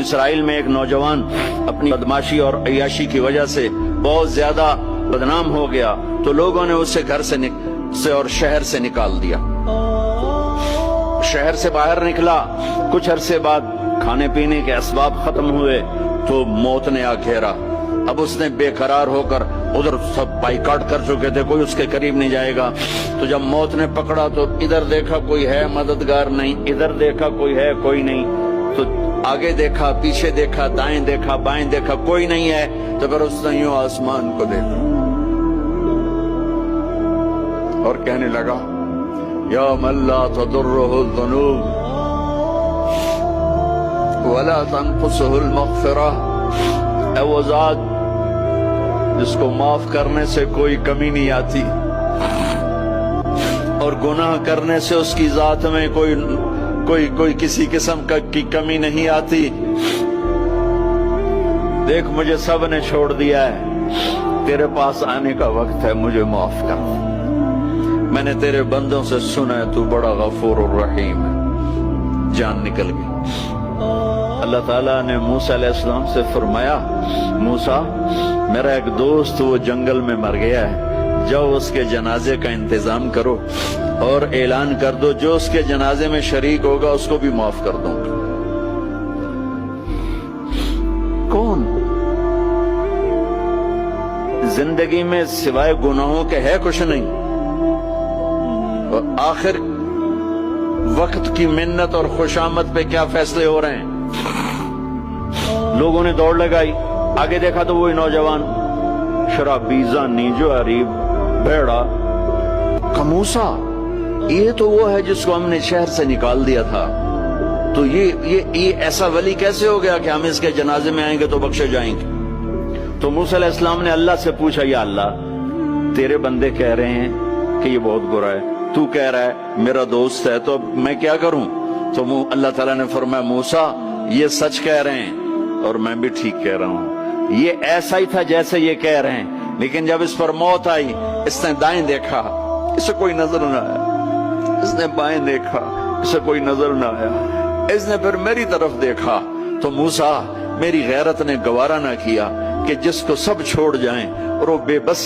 اسرائیل میں ایک نوجوان اپنی بدماشی اور عیاشی کی وجہ سے بہت زیادہ بدنام ہو گیا تو لوگوں نے اسے گھر سے اور شہر سے نکال دیا۔ شہر سے باہر نکلا، کچھ عرصے بعد کھانے پینے کے اسباب ختم ہوئے تو موت نے آ گھیرا۔ اب اس نے بے قرار ہو کر ادھر سب بائیکاٹ کر چکے تھے، کوئی اس کے قریب نہیں جائے گا۔ تو جب موت نے پکڑا تو ادھر دیکھا کوئی ہے مددگار نہیں، ادھر دیکھا کوئی ہے کوئی نہیں، تو آگے دیکھا پیچھے دیکھا دائیں دیکھا بائیں دیکھا کوئی نہیں ہے، تو پھر اس نے یوں آسمان کو دیکھا اور کہنے لگا یا من لا تضرہ الذنوب ولا تنقصہ المغفرہ، اے وہ ذات جس کو معاف کرنے سے کوئی کمی نہیں آتی اور گناہ کرنے سے اس کی ذات میں کوئی کسی قسم کی کمی نہیں آتی، دیکھ مجھے سب نے چھوڑ دیا ہے، تیرے پاس آنے کا وقت ہے، مجھے معاف کر۔ میں نے تیرے بندوں سے سنا ہے تو بڑا غفور الرحیم ہے۔ جان نکل گئی۔ اللہ تعالیٰ نے موسیٰ علیہ السلام سے فرمایا موسیٰ میرا ایک دوست وہ جنگل میں مر گیا ہے، جاؤ اس کے جنازے کا انتظام کرو اور اعلان کر دو جو اس کے جنازے میں شریک ہوگا اس کو بھی معاف کر دوں گا۔ کون زندگی میں سوائے گناہوں کے ہے کچھ نہیں، اور آخر وقت کی منت اور خوشامد پہ کیا فیصلے ہو رہے ہیں۔ لوگوں نے دوڑ لگائی، آگے دیکھا تو وہی نوجوان شرابی زانی جواری بھیڑا۔ موسیٰ یہ تو وہ ہے جس کو ہم نے شہر سے نکال دیا تھا، تو یہ ایسا ولی کیسے ہو گیا کہ ہم اس کے جنازے میں آئیں گے تو بخشے جائیں گے۔ تو موسیٰ علیہ السلام نے اللہ سے پوچھا یا اللہ تیرے بندے کہہ رہے ہیں کہ یہ بہت برا ہے، تو کہہ رہا ہے میرا دوست ہے، تو اب میں کیا کروں؟ تو اللہ تعالیٰ نے فرمایا موسیٰ یہ سچ کہہ رہے ہیں اور میں بھی ٹھیک کہہ رہا ہوں، یہ ایسا ہی تھا جیسے یہ کہہ رہے ہیں، لیکن جب اس پر موت آئی اس نے دائیں دیکھا اسے کوئی نظر نہ آیا، اس نے بائیں دیکھا اسے کوئی نظر نہ آیا، اس نے پھر میری طرف دیکھا تو موسیٰ میری غیرت نے گوارا نہ کیا کہ جس کو سب چھوڑ جائیں اور وہ بے بس